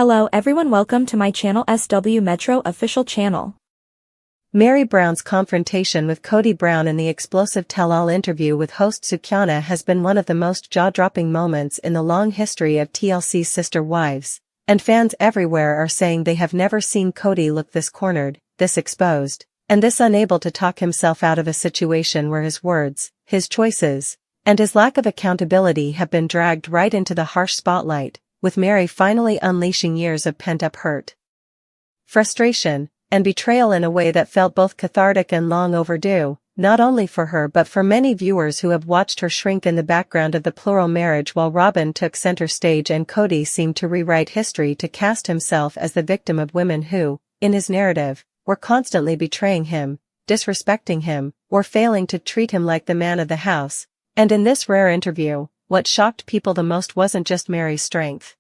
Hello everyone, welcome to my channel SW Metro official channel. Meri Brown's confrontation with Kody Brown in the explosive tell-all interview with host Sukyana has been one of the most jaw-dropping moments in the long history of TLC's Sister Wives, and fans everywhere are saying they have never seen Kody look this cornered, this exposed, and this unable to talk himself out of a situation where his words, his choices, and his lack of accountability have been dragged right into the harsh spotlight, with Meri finally unleashing years of pent-up hurt, frustration, and betrayal in a way that felt both cathartic and long overdue, not only for her but for many viewers who have watched her shrink in the background of the plural marriage while Robin took center stage and Kody seemed to rewrite history to cast himself as the victim of women who, in his narrative, were constantly betraying him, disrespecting him, or failing to treat him like the man of the house. And in this rare interview, what shocked people the most wasn't just Meri's strength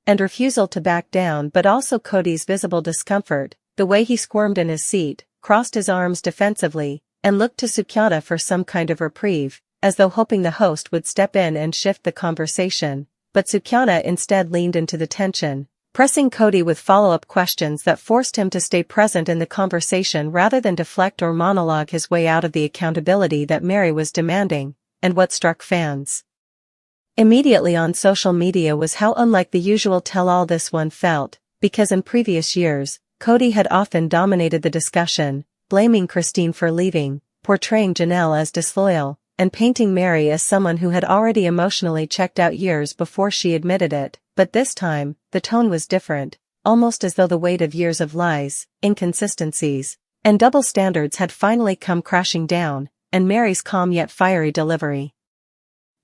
and refusal to back down but also Kody's visible discomfort, the way he squirmed in his seat, crossed his arms defensively, and looked to Sukyana for some kind of reprieve, as though hoping the host would step in and shift the conversation, but Sukyana instead leaned into the tension, pressing Kody with follow-up questions that forced him to stay present in the conversation rather than deflect or monologue his way out of the accountability that Meri was demanding. And what struck fans immediately on social media was how unlike the usual tell-all this one felt, because in previous years, Kody had often dominated the discussion, blaming Christine for leaving, portraying Janelle as disloyal, and painting Meri as someone who had already emotionally checked out years before she admitted it, but this time, the tone was different, almost as though the weight of years of lies, inconsistencies, and double standards had finally come crashing down, and Meri's calm yet fiery delivery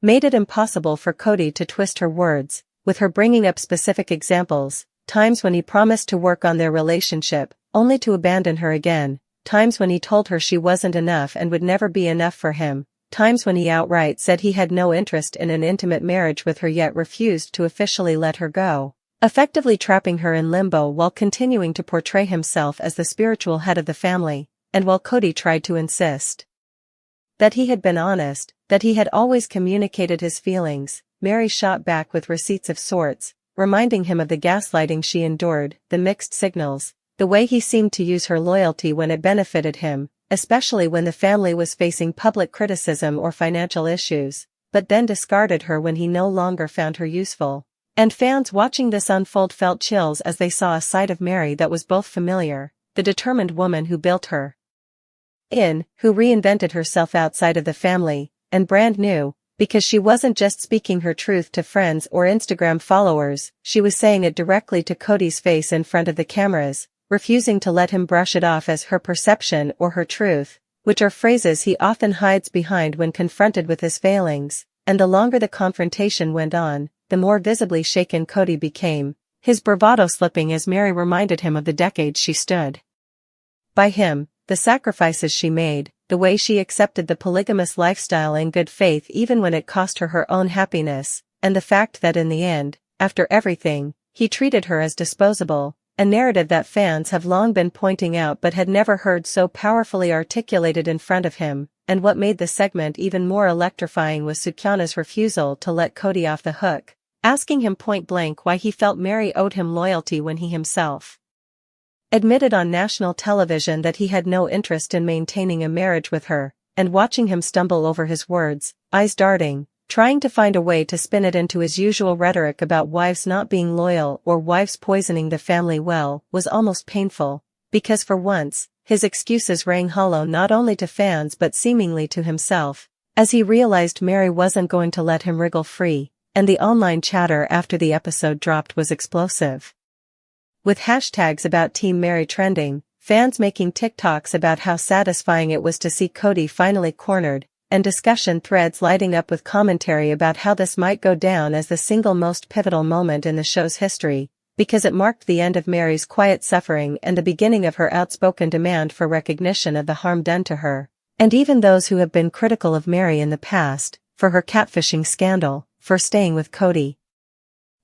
made it impossible for Kody to twist her words, with her bringing up specific examples, times when he promised to work on their relationship, only to abandon her again, times when he told her she wasn't enough and would never be enough for him, times when he outright said he had no interest in an intimate marriage with her yet refused to officially let her go, effectively trapping her in limbo while continuing to portray himself as the spiritual head of the family, and while Kody tried to insist that he had been honest, that he had always communicated his feelings, Meri shot back with receipts of sorts, reminding him of the gaslighting she endured, the mixed signals, the way he seemed to use her loyalty when it benefited him, especially when the family was facing public criticism or financial issues, but then discarded her when he no longer found her useful. And fans watching this unfold felt chills as they saw a side of Meri that was both familiar, the determined woman who built her who reinvented herself outside of the family, and brand new, because she wasn't just speaking her truth to friends or Instagram followers, she was saying it directly to Kody's face in front of the cameras, refusing to let him brush it off as her perception or her truth, which are phrases he often hides behind when confronted with his failings, and the longer the confrontation went on, the more visibly shaken Kody became, his bravado slipping as Meri reminded him of the decades she stood by him, the sacrifices she made, the way she accepted the polygamous lifestyle in good faith even when it cost her her own happiness, and the fact that in the end, after everything, he treated her as disposable, a narrative that fans have long been pointing out but had never heard so powerfully articulated in front of him, and what made the segment even more electrifying was Sukyana's refusal to let Kody off the hook, asking him point-blank why he felt Meri owed him loyalty when he himself admitted on national television that he had no interest in maintaining a marriage with her, and watching him stumble over his words, eyes darting, trying to find a way to spin it into his usual rhetoric about wives not being loyal or wives poisoning the family well, was almost painful, because for once, his excuses rang hollow not only to fans but seemingly to himself, as he realized Meri wasn't going to let him wriggle free, and the online chatter after the episode dropped was explosive. With hashtags about Team Meri trending, fans making TikToks about how satisfying it was to see Kody finally cornered, and discussion threads lighting up with commentary about how this might go down as the single most pivotal moment in the show's history, because it marked the end of Meri's quiet suffering and the beginning of her outspoken demand for recognition of the harm done to her, and even those who have been critical of Meri in the past, for her catfishing scandal, for staying with Kody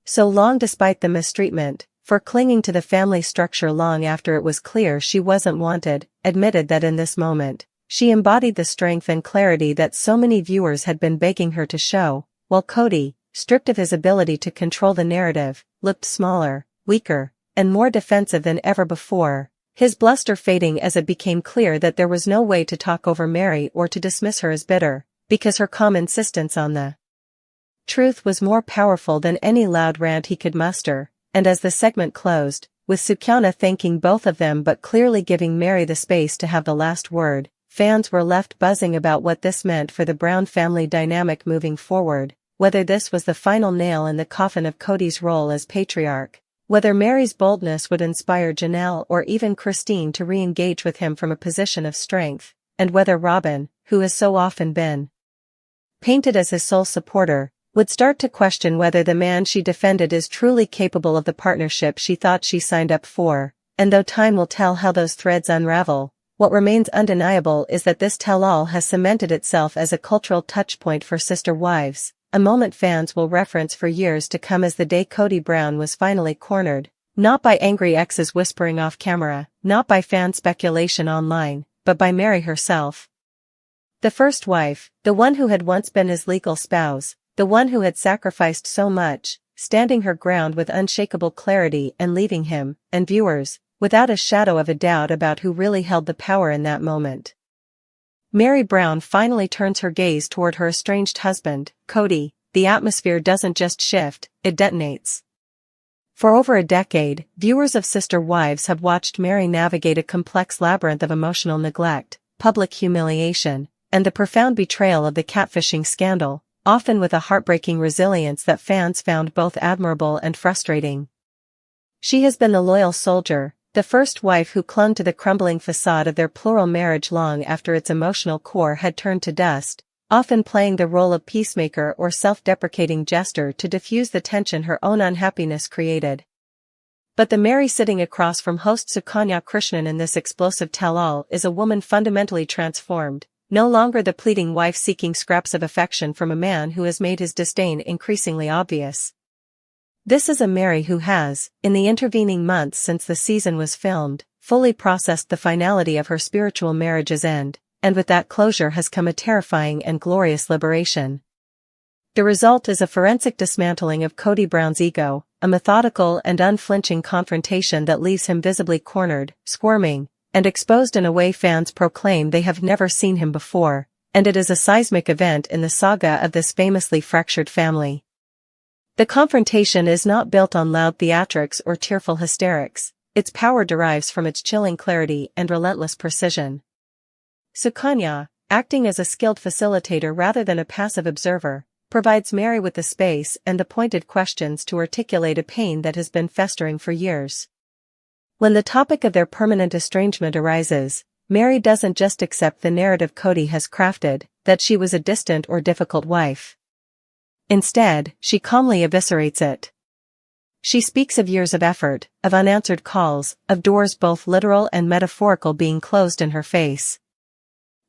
so long despite the mistreatment, for clinging to the family structure long after it was clear she wasn't wanted, admitted that in this moment, she embodied the strength and clarity that so many viewers had been begging her to show, while Kody, stripped of his ability to control the narrative, looked smaller, weaker, and more defensive than ever before, his bluster fading as it became clear that there was no way to talk over Meri or to dismiss her as bitter, because her calm insistence on the truth was more powerful than any loud rant he could muster. And as the segment closed, with Sukyana thanking both of them but clearly giving Meri the space to have the last word, fans were left buzzing about what this meant for the Brown family dynamic moving forward, whether this was the final nail in the coffin of Kody's role as patriarch, whether Meri's boldness would inspire Janelle or even Christine to re-engage with him from a position of strength, and whether Robin, who has so often been painted as his sole supporter, would start to question whether the man she defended is truly capable of the partnership she thought she signed up for. And though time will tell how those threads unravel, what remains undeniable is that this tell-all has cemented itself as a cultural touchpoint for sister wives, a moment fans will reference for years to come as the day Kody Brown was finally cornered, not by angry exes whispering off camera, not by fan speculation online, but by Meri herself. The first wife, the one who had once been his legal spouse, the one who had sacrificed so much, standing her ground with unshakable clarity and leaving him, and viewers, without a shadow of a doubt about who really held the power in that moment. Meri Brown finally turns her gaze toward her estranged husband, Kody. The atmosphere doesn't just shift, it detonates. For over a decade, viewers of Sister Wives have watched Meri navigate a complex labyrinth of emotional neglect, public humiliation, and the profound betrayal of the catfishing scandal, often with a heartbreaking resilience that fans found both admirable and frustrating. She has been the loyal soldier, the first wife who clung to the crumbling facade of their plural marriage long after its emotional core had turned to dust, often playing the role of peacemaker or self-deprecating jester to diffuse the tension her own unhappiness created. But the Meri sitting across from host Sukyana Krishnan in this explosive tell-all is a woman fundamentally transformed, no longer the pleading wife seeking scraps of affection from a man who has made his disdain increasingly obvious. This is a Meri who has, in the intervening months since the season was filmed, fully processed the finality of her spiritual marriage's end, and with that closure has come a terrifying and glorious liberation. The result is a forensic dismantling of Kody Brown's ego, a methodical and unflinching confrontation that leaves him visibly cornered, squirming, and exposed in a way fans proclaim they have never seen him before, and it is a seismic event in the saga of this famously fractured family. The confrontation is not built on loud theatrics or tearful hysterics, its power derives from its chilling clarity and relentless precision. Sukyana, acting as a skilled facilitator rather than a passive observer, provides Meri with the space and the pointed questions to articulate a pain that has been festering for years. When the topic of their permanent estrangement arises, Meri doesn't just accept the narrative Kody has crafted, that she was a distant or difficult wife. Instead, she calmly eviscerates it. She speaks of years of effort, of unanswered calls, of doors both literal and metaphorical being closed in her face.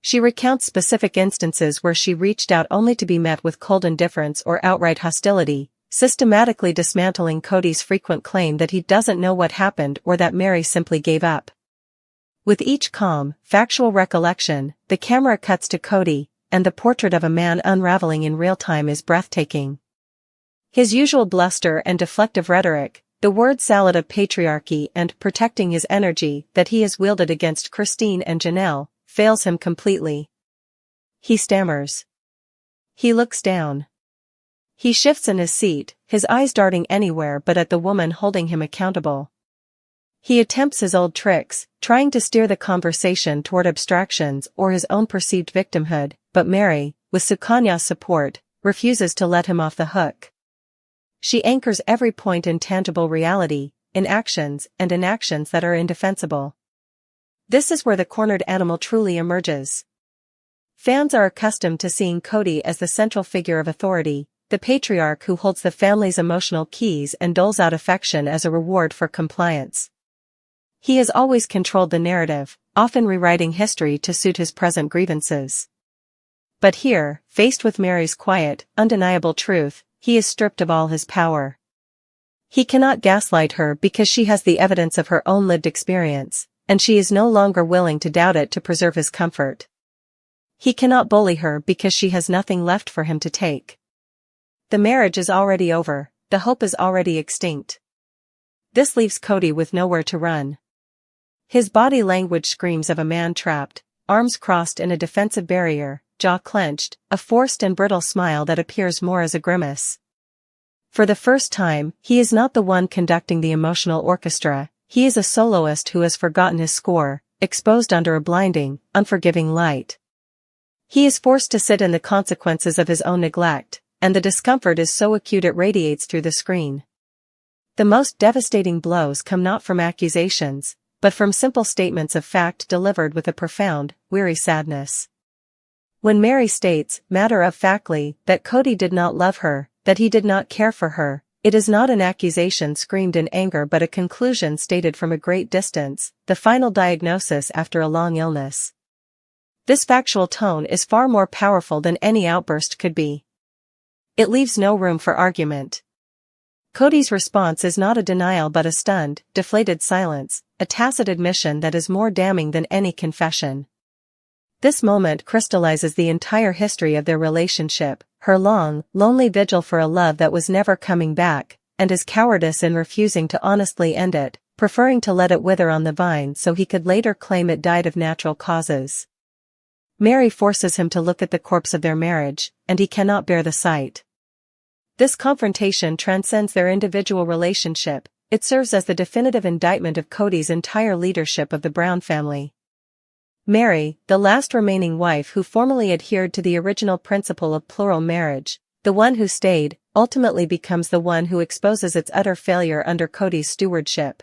She recounts specific instances where she reached out only to be met with cold indifference or outright hostility, systematically dismantling Kody's frequent claim that he doesn't know what happened or that Meri simply gave up. With each calm, factual recollection, the camera cuts to Kody, and the portrait of a man unraveling in real time is breathtaking. His usual bluster and deflective rhetoric, the word salad of patriarchy and protecting his energy that he has wielded against Christine and Janelle, fails him completely. He stammers. He looks down. He shifts in his seat, his eyes darting anywhere but at the woman holding him accountable. He attempts his old tricks, trying to steer the conversation toward abstractions or his own perceived victimhood, but Meri, with Sukyana's support, refuses to let him off the hook. She anchors every point in tangible reality, in actions and inactions that are indefensible. This is where the cornered animal truly emerges. Fans are accustomed to seeing Kody as the central figure of authority, the patriarch who holds the family's emotional keys and doles out affection as a reward for compliance. He has always controlled the narrative, often rewriting history to suit his present grievances. But here, faced with Meri's quiet, undeniable truth, he is stripped of all his power. He cannot gaslight her because she has the evidence of her own lived experience, and she is no longer willing to doubt it to preserve his comfort. He cannot bully her because she has nothing left for him to take. The marriage is already over, the hope is already extinct. This leaves Kody with nowhere to run. His body language screams of a man trapped, arms crossed in a defensive barrier, jaw clenched, a forced and brittle smile that appears more as a grimace. For the first time, he is not the one conducting the emotional orchestra, he is a soloist who has forgotten his score, exposed under a blinding, unforgiving light. He is forced to sit in the consequences of his own neglect, and the discomfort is so acute it radiates through the screen. The most devastating blows come not from accusations, but from simple statements of fact delivered with a profound, weary sadness. When Meri states, matter-of-factly, that Kody did not love her, that he did not care for her, it is not an accusation screamed in anger but a conclusion stated from a great distance, the final diagnosis after a long illness. This factual tone is far more powerful than any outburst could be. It leaves no room for argument. Kody's response is not a denial but a stunned, deflated silence, a tacit admission that is more damning than any confession. This moment crystallizes the entire history of their relationship, her long, lonely vigil for a love that was never coming back, and his cowardice in refusing to honestly end it, preferring to let it wither on the vine so he could later claim it died of natural causes. Meri forces him to look at the corpse of their marriage, and he cannot bear the sight. This confrontation transcends their individual relationship, it serves as the definitive indictment of Kody's entire leadership of the Brown family. Meri, the last remaining wife who formally adhered to the original principle of plural marriage, the one who stayed, ultimately becomes the one who exposes its utter failure under Kody's stewardship.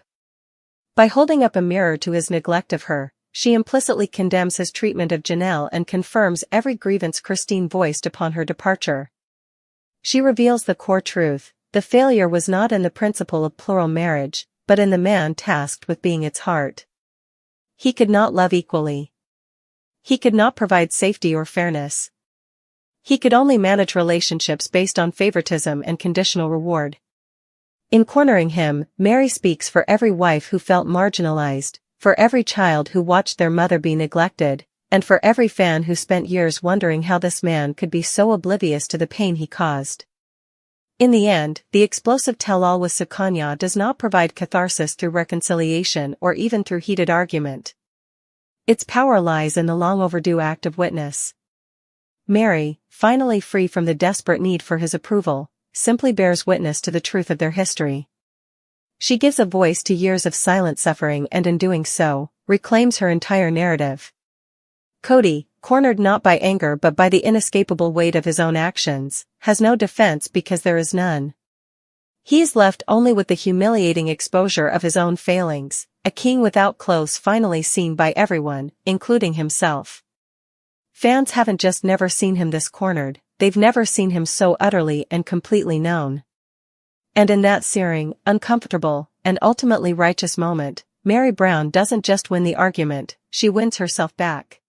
By holding up a mirror to his neglect of her, she implicitly condemns his treatment of Janelle and confirms every grievance Christine voiced upon her departure. She reveals the core truth, the failure was not in the principle of plural marriage, but in the man tasked with being its heart. He could not love equally. He could not provide safety or fairness. He could only manage relationships based on favoritism and conditional reward. In cornering him, Meri speaks for every wife who felt marginalized, for every child who watched their mother be neglected, and for every fan who spent years wondering how this man could be so oblivious to the pain he caused. In the end, the explosive tell-all with Sukyana does not provide catharsis through reconciliation or even through heated argument. Its power lies in the long-overdue act of witness. Meri, finally free from the desperate need for his approval, simply bears witness to the truth of their history. She gives a voice to years of silent suffering and in doing so, reclaims her entire narrative. Kody, cornered not by anger but by the inescapable weight of his own actions, has no defense because there is none. He is left only with the humiliating exposure of his own failings, a king without clothes finally seen by everyone, including himself. Fans haven't just never seen him this cornered, they've never seen him so utterly and completely known. And in that searing, uncomfortable, and ultimately righteous moment, Meri Brown doesn't just win the argument, she wins herself back.